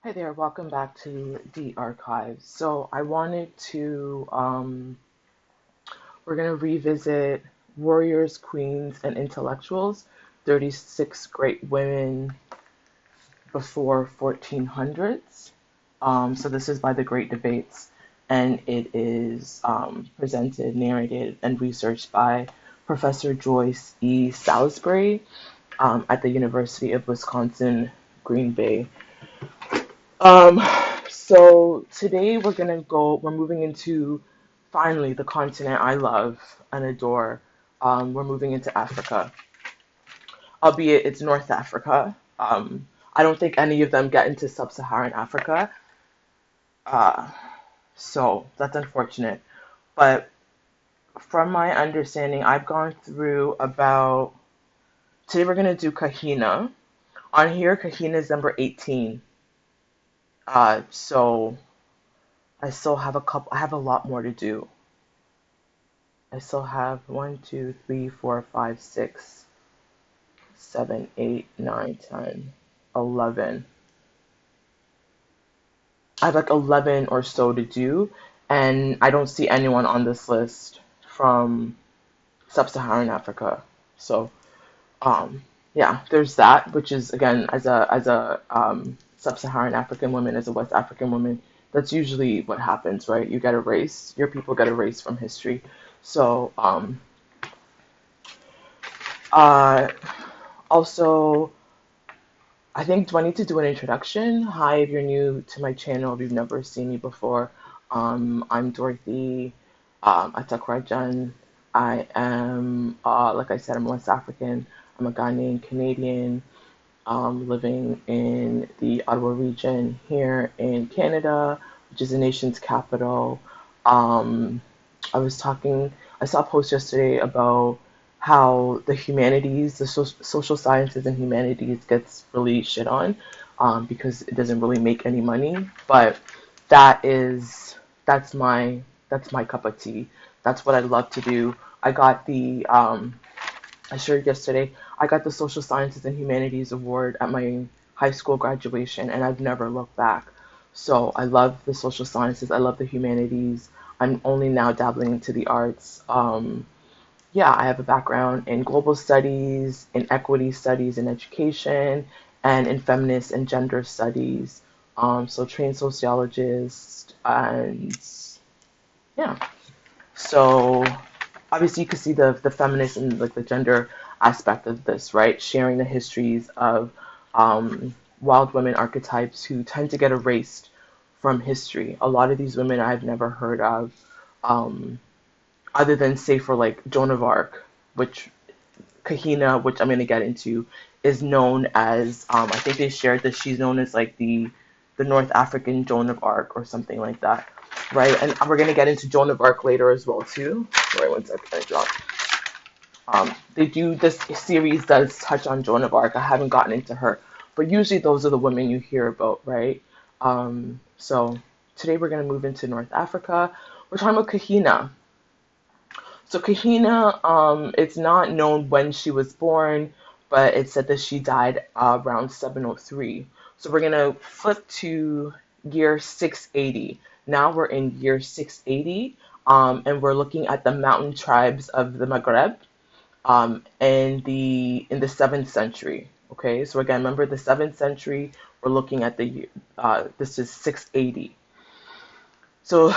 Hi there, welcome back to the archives. So I wanted to, we're going to revisit warriors, queens, and intellectuals, 36 great women before 1400s. So this is by the Great Debates, and it is presented, narrated, and researched by Professor Joyce E. Salisbury at the University of Wisconsin, Green Bay. Um, so today we're moving into finally the continent I love and adore. We're moving into Africa, albeit it's North Africa. I don't think any of them get into sub-Saharan Africa, uh, so that's unfortunate. But from my understanding, I've gone through about, today we're going to do Kahina. On here, Kahina is number 18. So I have a lot more to do. I still have 1, 2, 3, 4, 5, 6, 7, 8, 9, 10, 11. I have like 11 or so to do, and I don't see anyone on this list from sub-Saharan Africa. So, um, yeah, there's that, which is again, as a sub-Saharan African woman, as a West African woman, that's usually what happens, right? You get erased, your people get erased from history. So, uh, also, I think, do I need to do an introduction? Hi, if you're new to my channel, if you've never seen me before, I'm Dorothy Atakrajan. I am, like I said, I'm West African. I'm a Ghanaian Canadian, living in the Ottawa region here in Canada, which is the nation's capital. Um, I saw a post yesterday about how the humanities, social sciences and humanities gets really shit on, because it doesn't really make any money. But that is, that's my, that's my cup of tea. That's what I love to do. I shared yesterday, I got the Social Sciences and Humanities Award at my high school graduation, and I've never looked back. So I love the social sciences, I love the humanities. I'm only now dabbling into the arts. Yeah, I have a background in global studies, in equity studies in education, and in feminist and gender studies. So trained sociologist, and yeah. So obviously you can see the feminist and like the gender aspect of this, right? Sharing the histories of wild women archetypes who tend to get erased from history. A lot of these women I've never heard of, um, other than say for like Joan of Arc, which Kahina, which I'm gonna get into, is known as. I think they shared that she's known as like the North African Joan of Arc or something like that, right? And we're gonna get into Joan of Arc later as well too. Sorry, one second, I dropped. They do this series does touch on Joan of Arc. I haven't gotten into her, but usually those are the women you hear about, right? So today we're gonna move into North Africa. We're talking about Kahina. So Kahina, it's not known when she was born, but it said that she died around 703. So we're gonna flip to year 680. Now we're in year 680, and we're looking at the mountain tribes of the Maghreb, in the seventh century. Okay, so again, remember the seventh century. We're looking at this is 680. So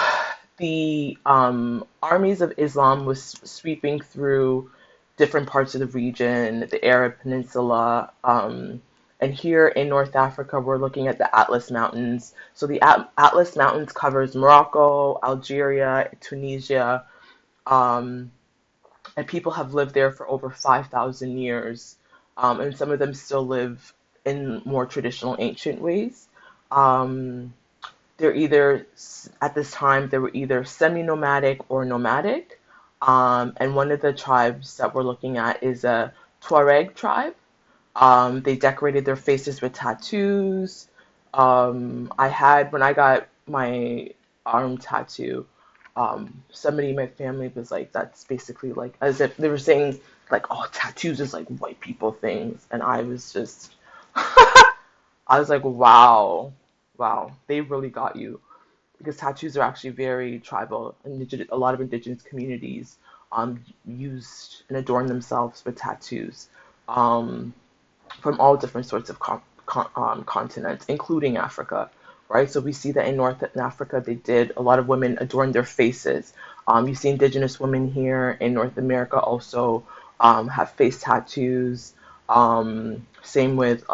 the armies of Islam was sweeping through different parts of the region, the Arab Peninsula, and here in North Africa, we're looking at the Atlas Mountains. So the Atlas Mountains covers Morocco, Algeria, Tunisia, um, and people have lived there for over 5,000 years, and some of them still live in more traditional ancient ways. Um, they're either at this time they were either semi-nomadic or nomadic, and one of the tribes that we're looking at is a Tuareg tribe. They decorated their faces with tattoos. I had when I got my arm tattoo, somebody in my family was like, "That's basically like," as if they were saying like, "Oh, tattoos is like white people things," and I was just, I was like, "Wow." wow, they really got you, because tattoos are actually very tribal. Indigenous, a lot of indigenous communities used and adorn themselves with tattoos um, from all different sorts of continents, including Africa, right? So we see that in North Africa, they did, a lot of women adorn their faces. You see indigenous women here in North America also have face tattoos. Same with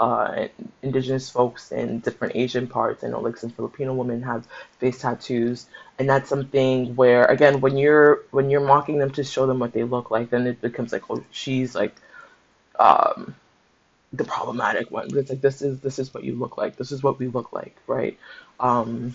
indigenous folks in different Asian parts. I know like some Filipino women have face tattoos, and that's something where, again, when you're mocking them to show them what they look like, then it becomes like, oh, she's like um, the problematic one. It's like, this is what you look like. This is what we look like, right? Um,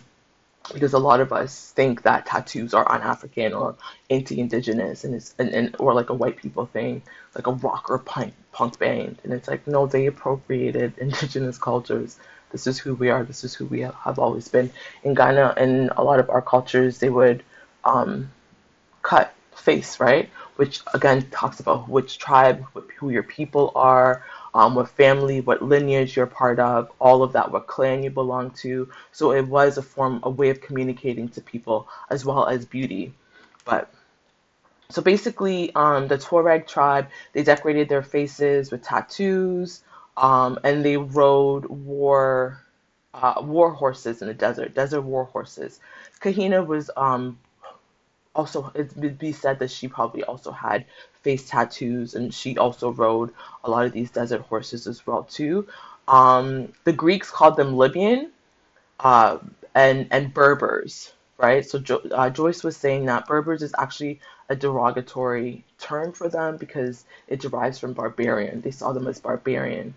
because a lot of us think that tattoos are un-African or anti-indigenous, and and or like a white people thing, like a rock or punk band, and it's like, no, they appropriated indigenous cultures. This is who we are. This is who we have always been. In Ghana and a lot of our cultures, they would um, cut face, right? Which again talks about which tribe, who your people are, what family, what lineage you're part of, all of that, what clan you belong to. So it was a way of communicating to people as well as beauty. But so basically, the Tuareg tribe, they decorated their faces with tattoos, and they rode war horses in the desert war horses. Kahina was also, it would be said that she probably also had face tattoos, and she also rode a lot of these desert horses as well too. The Greeks called them Libyan, uh, and Berbers, right? So Joyce was saying that Berbers is actually a derogatory term for them because it derives from barbarian. They saw them as barbarian.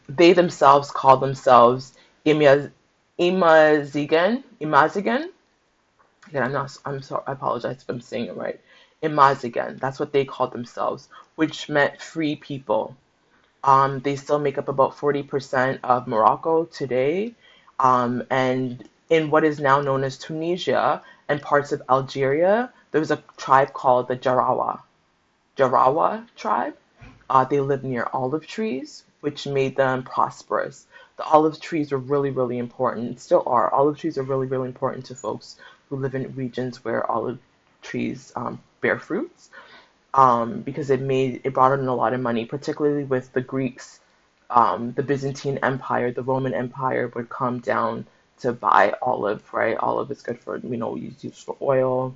They themselves call themselves Imaz- Imazighen. Again, I'm sorry, I apologize if I'm saying it right. Imazighen, that's what they called themselves, which meant free people. They still make up about 40% of Morocco today, and in what is now known as Tunisia and parts of Algeria, there was a tribe called the Jarawa tribe. They lived near olive trees, which made them prosperous. The olive trees were really, really important, still are. Olive trees are really, really important to folks who live in regions where olive trees bear fruits, because it brought in a lot of money, particularly with the Greeks. The Byzantine Empire, the Roman Empire would come down to buy olive, right? Olive is good for, used for oil,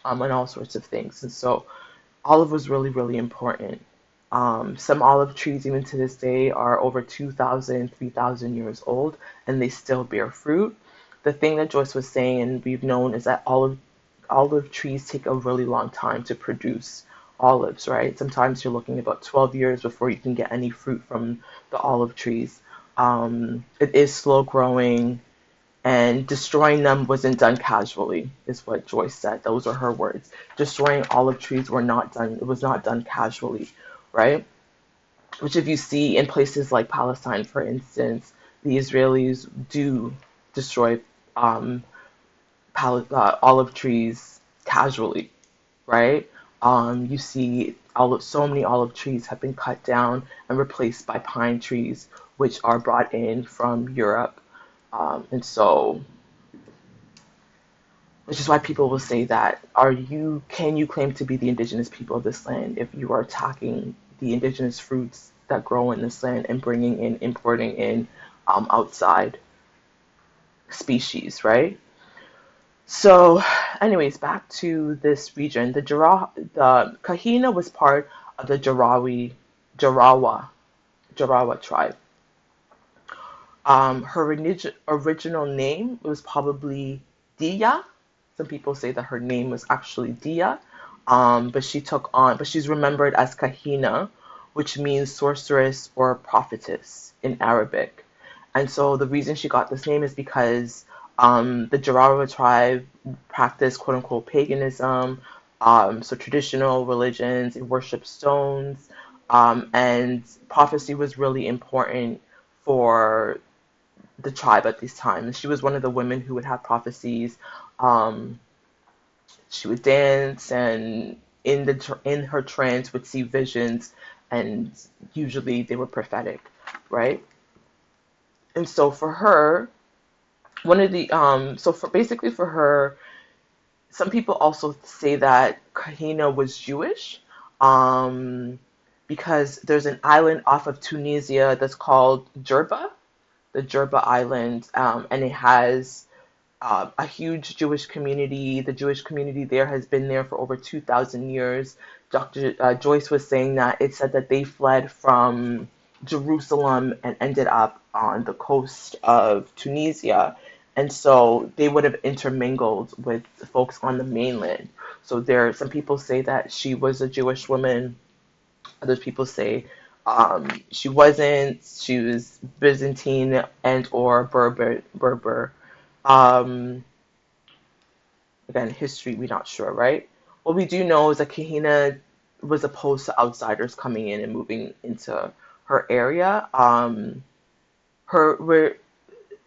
and all sorts of things. And so olive was really, really important. Some olive trees, even to this day, are over 2,000, 3,000 years old, and they still bear fruit. The thing that Joyce was saying, and we've known, is that olive trees take a really long time to produce olives, right? Sometimes you're looking about 12 years before you can get any fruit from the olive trees. It is slow growing, and destroying them wasn't done casually, is what Joyce said. Those are her words. Destroying olive trees were not done. It was not done casually, right? Which, if you see in places like Palestine, for instance, the Israelis do destroy um, olive trees casually, right? You see so many olive trees have been cut down and replaced by pine trees, which are brought in from Europe. And so, which is why people will say that, can you claim to be the indigenous people of this land if you are attacking the indigenous fruits that grow in this land and importing in outside species, right? So, anyways, back to this region. The Kahina was part of the Jarawa, Jarawa tribe. Her original name was probably Dia. Some people say that her name was actually Dia, but she's remembered as Kahina, which means sorceress or prophetess in Arabic. And so the reason she got this name is because the Jarawa tribe practiced quote unquote paganism, so traditional religions, they worship stones, and prophecy was really important for the tribe at this time. And she was one of the women who would have prophecies. Um, she would dance, and in her trance would see visions, and usually they were prophetic, right? And so for her, one of the so for basically for her, some people also say that Kahina was Jewish, um, because there's an island off of Tunisia that's called Jerba, the Jerba Island, and it has a huge Jewish community. The Jewish community there has been there for over 2,000 years. Dr. Joyce was saying that it said that they fled from Jerusalem and ended up on the coast of Tunisia. And so they would have intermingled with folks on the mainland. So there, some people say that she was a Jewish woman. Other people say she wasn't. She was Byzantine and or Berber. Um, Again, history, we're not sure, right? What we do know is that Kahina was opposed to outsiders coming in and moving into her area. Her where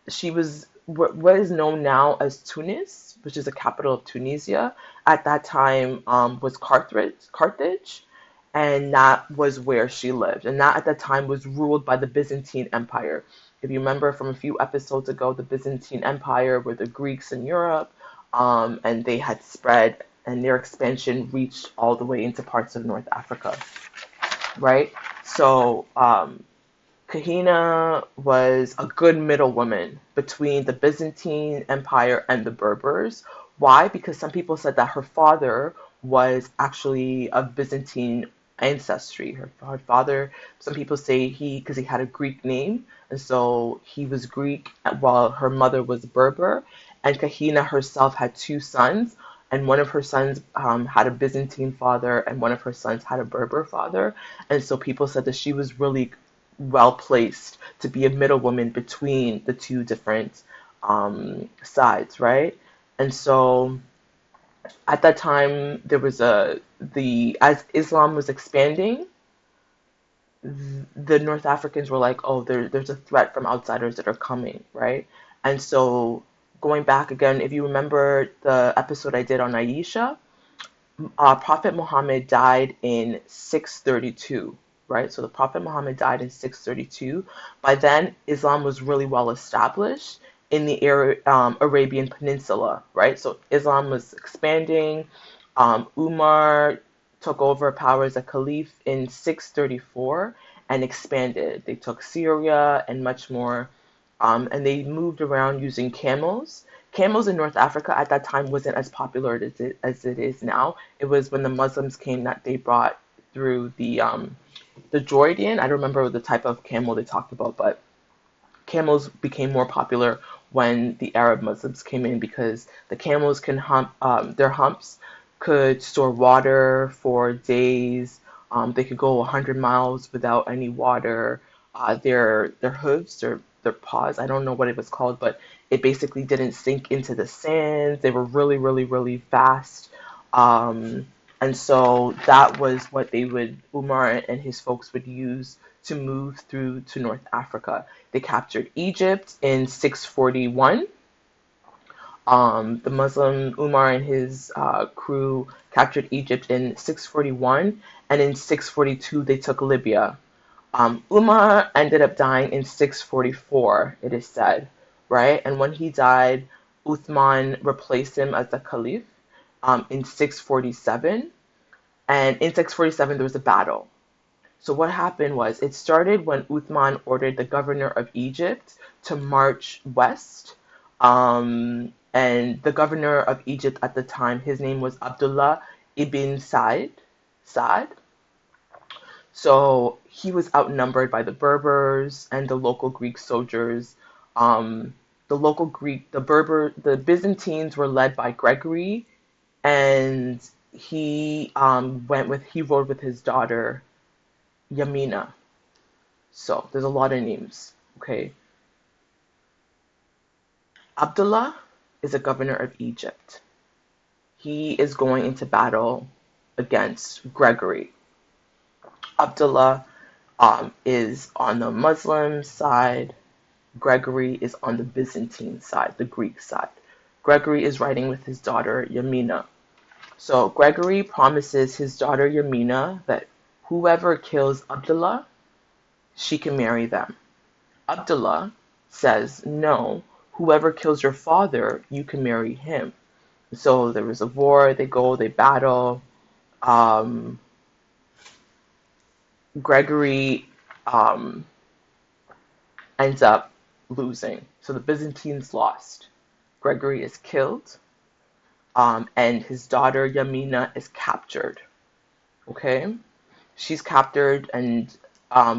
she was what is known now as Tunis, which is the capital of Tunisia, at that time was Carthage, and that was where she lived. And that at that time was ruled by the Byzantine Empire. If you remember from a few episodes ago, the Byzantine Empire were the Greeks in Europe, and they had spread, and their expansion reached all the way into parts of North Africa, right? So Kahina was a good middlewoman between the Byzantine Empire and the Berbers. Why? Because some people said that her father was actually of Byzantine ancestry. Her father, some people say because he had a Greek name, and so he was Greek while her mother was Berber. And Kahina herself had two sons, and one of her sons had a Byzantine father, and one of her sons had a Berber father. And so people said that she was really well placed to be a middlewoman between the two different sides, right? And so at that time, there was the as Islam was expanding, the North Africans were like, oh, there's a threat from outsiders that are coming, right? And so going back again, if you remember the episode I did on Aisha, Prophet Muhammad died in 632, right? So the Prophet Muhammad died in 632. By then, Islam was really well established in the Arabian Peninsula, right? So Islam was expanding. Umar took over power as a caliph in 634 and expanded. They took Syria and much more, and they moved around using camels. Camels in North Africa at that time wasn't as popular as it is now. It was when the Muslims came that they brought through the Jordan. I don't remember the type of camel they talked about, but camels became more popular when the Arab Muslims came in because the camels can their humps could store water for days. They could go 100 miles without any water. Their hooves, their paws, I don't know what it was called, but it basically didn't sink into the sand. They were really, really, really fast. Um, and so that was what Umar and his folks would use to move through to North Africa. They captured Egypt in 641. The Muslim Umar and his crew captured Egypt in 641, and in 642 they took Libya. Umar ended up dying in 644, it is said, right? And when he died, Uthman replaced him as the caliph in 647. And in 647, there was a battle. So what happened was it started when Uthman ordered the governor of Egypt to march west. And the governor of Egypt at the time, his name was Abdullah ibn Sa'd. So he was outnumbered by the Berbers and the local Greek soldiers. The Byzantines were led by Gregory, and he rode with his daughter Yamina. So there's a lot of names. Okay, Abdullah is a governor of Egypt. He is going into battle against Gregory. Abdullah is on the Muslim side. Gregory is on the Byzantine side, the Greek side. Gregory is riding with his daughter Yamina. So Gregory promises his daughter Yamina that whoever kills Abdullah, she can marry them. Abdullah says no. whoever kills your father, you can marry him. So there was a war, they go, they battle. Um, Gregory um, ends up losing. So the Byzantines lost. Gregory is killed, and his daughter Yamina is captured. Okay? She's captured, and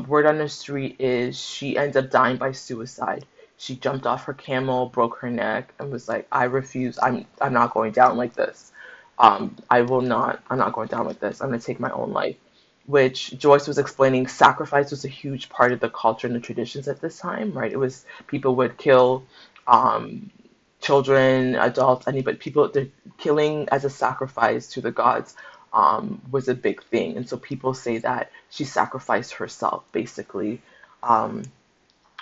word on the street is she ends up dying by suicide. She jumped off her camel, broke her neck, and was like, "I refuse. I'm not going down like this. I will not. I'm not going down like this. I'm gonna take my own life." Which Joyce was explaining, sacrifice was a huge part of the culture and the traditions at this time, right? It was people would kill um, children, adults, anybody, people, the killing as a sacrifice to the gods was a big thing. And so people say that she sacrificed herself, basically. Um,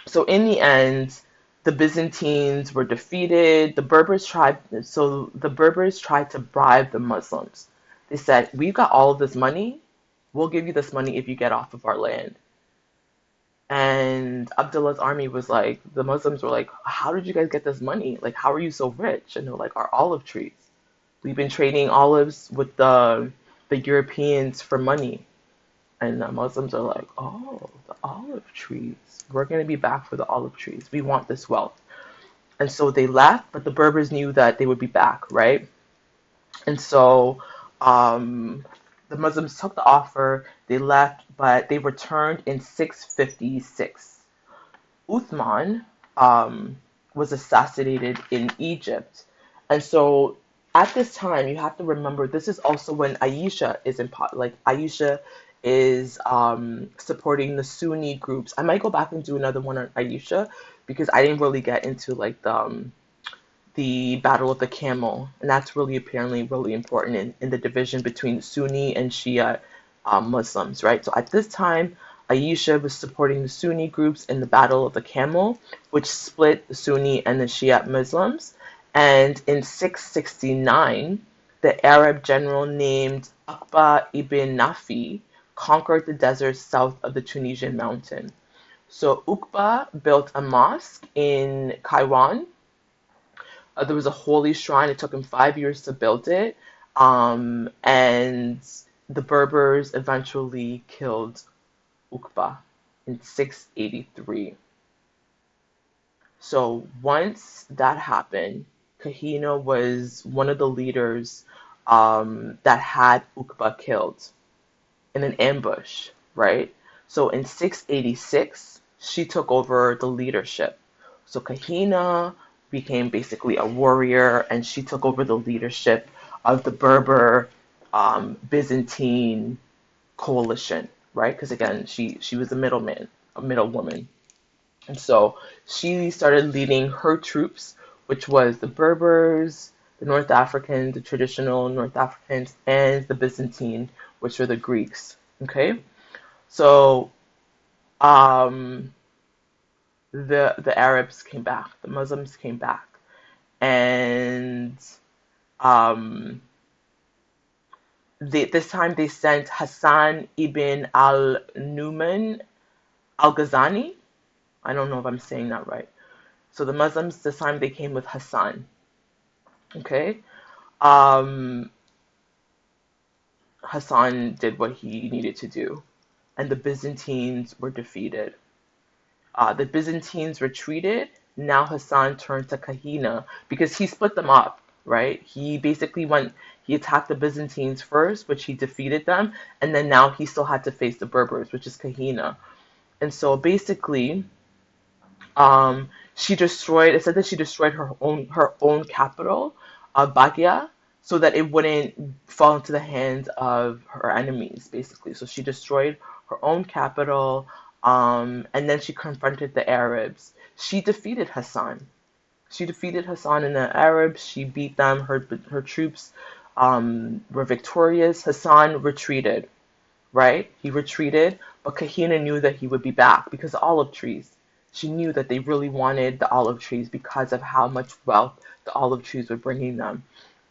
so in the end, the Byzantines were defeated. The Berbers tried to bribe the Muslims. They said, "We've got all of this money. We'll give you this money if you get off of our land." And Abdullah's army was like, the Muslims were like, "How did you guys get this money? Like, how are you so rich?" And they're like, "Our olive trees. We've been trading olives with the Europeans for money." And the Muslims are like, "Oh, the olive trees. We're going to be back for the olive trees. We want this wealth." And so they left, but the Berbers knew that they would be back, right? And so um, the Muslims took the offer, they left, but they returned in 656. Uthman um, was assassinated in Egypt. And so at this time, you have to remember this is also when Aisha is Aisha is supporting the Sunni groups. I might go back and do another one on Aisha because I didn't really get into like the Battle of the Camel, and that's really apparently really important in the division between Sunni and Shia Muslims, right? So at this time, Aisha was supporting the Sunni groups in the Battle of the Camel, which split the Sunni and the Shia Muslims. And in 669, the Arab general named Uqba ibn Nafi conquered the desert south of the Tunisian mountain. So Uqba built a mosque in Kairouan. There was a holy shrine. It took him 5 years to build it. And the Berbers eventually killed Uqba in 683. So once that happened, Kahina was one of the leaders that had Uqba killed in an ambush, right? So in 686, she took over the leadership. So Kahina became basically a warrior, and she took over the leadership of the Berber Byzantine coalition, right? Because again, she was a middleman, a middle woman, and so she started leading her troops, which was the Berbers, the North Africans, the traditional North Africans, and the Byzantine, which were the Greeks. Okay, so um, the Arabs came back, the Muslims came back, and um, this time they sent Hassan ibn al-Numan al-Ghazani. I don't know if I'm saying that right. So the Muslims this time they came with Hassan. Okay, um, Hassan did what he needed to do, and the Byzantines were defeated. The Byzantines retreated. Now Hassan turned to Kahina because he split them up, right? He basically he attacked the Byzantines first, which he defeated them, and then now he still had to face the Berbers, which is Kahina. And so basically, it said that she destroyed her own capital, Bagia, so that it wouldn't fall into the hands of her enemies, basically. So she destroyed her own capital, and then she confronted the Arabs. She defeated Hassan. She defeated Hassan and the Arabs. She beat them. Her troops were victorious. Hassan retreated, right? He retreated, but Kahina knew that he would be back because of olive trees. She knew that they really wanted the olive trees because of how much wealth the olive trees were bringing them.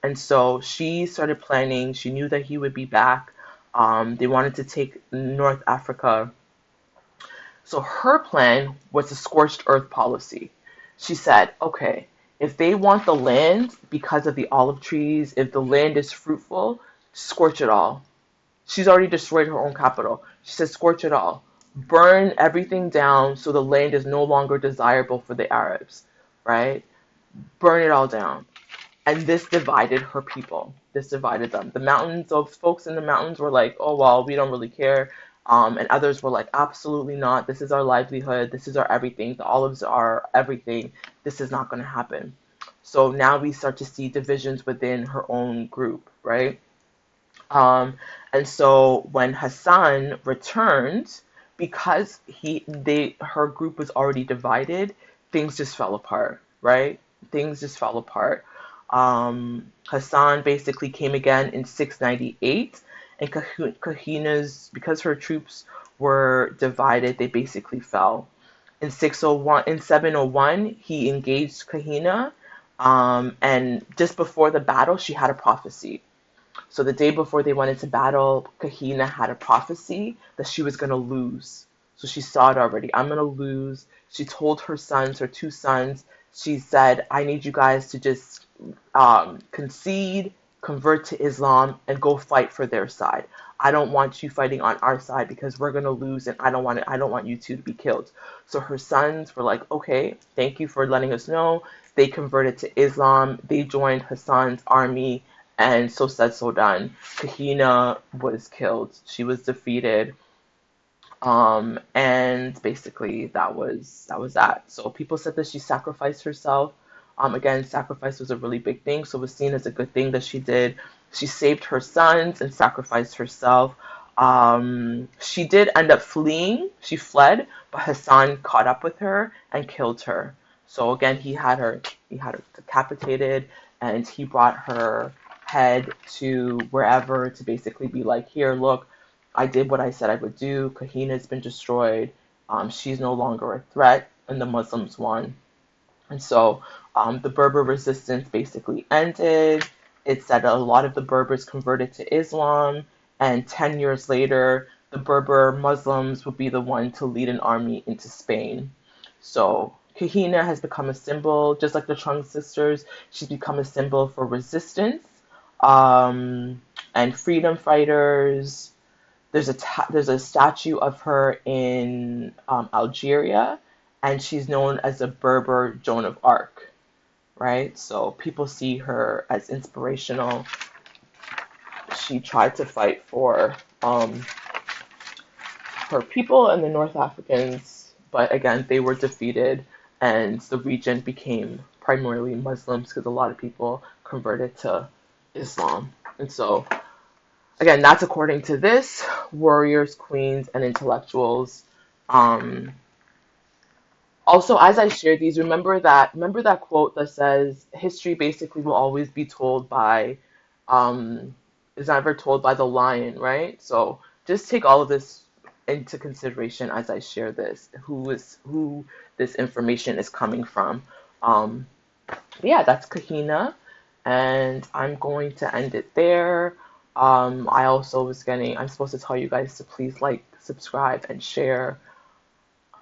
And so she started planning. She knew that he would be back. They wanted to take North Africa. So her plan was a scorched earth policy. She said, okay, if they want the land because of the olive trees, if the land is fruitful, scorch it all. She's already destroyed her own capital. She said, scorch it all. Burn everything down so the land is no longer desirable for the Arabs, right? Burn it all down. And this divided her people. This divided them. The mountains, those folks in the mountains were like, oh, well, we don't really care. And others were like, absolutely not. This is our livelihood. This is our everything. The olives are everything. This is not going to happen. So now we start to see divisions within her own group, right? And so when Hassan returned, because her group was already divided, things just fell apart, right? Things just fell apart. Hassan basically came again in 698, and Kahina's, because her troops were divided, they basically fell. In 701, he engaged Kahina, and just before the battle, she had a prophecy. So the day before they went into battle, Kahina had a prophecy that she was going to lose. So she saw it already. I'm going to lose. She told her sons, her two sons, she said, I need you guys to just concede, convert to Islam, and go fight for their side. I don't want you fighting on our side because we're gonna lose, and I don't want you two to be killed. So her sons were like, okay, thank you for letting us know. They converted to Islam. They joined Hassan's army, and so said, so done. Kahina was killed. She was defeated. And basically that was that. So people said that she sacrificed herself. Again, sacrifice was a really big thing, so it was seen as a good thing that she did. She saved her sons and sacrificed herself. She did end up fleeing. She fled, but Hassan caught up with her and killed her. So again, he had her decapitated, and he brought her head to wherever to basically be like, here, look, I did what I said I would do. Kahina's been destroyed. She's no longer a threat, and the Muslims won. And so the Berber resistance basically ended. It said a lot of the Berbers converted to Islam, and 10 years later, the Berber Muslims would be the one to lead an army into Spain. So Kahina has become a symbol, just like the Trung sisters, she's become a symbol for resistance and freedom fighters. There's a statue of her in Algeria, and she's known as a Berber Joan of Arc, right? So people see her as inspirational. She tried to fight for her people and the North Africans, but again, they were defeated, and the region became primarily Muslims because a lot of people converted to Islam. And so again, that's according to this, warriors, queens, and intellectuals. Um, Also, as I share these, remember that quote that says history basically will always be told by is never told by the lion, right? So just take all of this into consideration as I share this, who this information is coming from. Um, yeah, that's Kahina, and I'm going to end it there. I'm supposed to tell you guys to please like, subscribe, and share.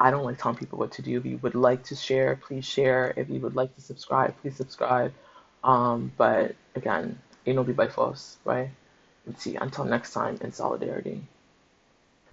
I don't like telling people what to do. If you would like to share, please share. If you would like to subscribe, please subscribe. But again, ain't no be by force, right? Let's see. Until next time, in solidarity.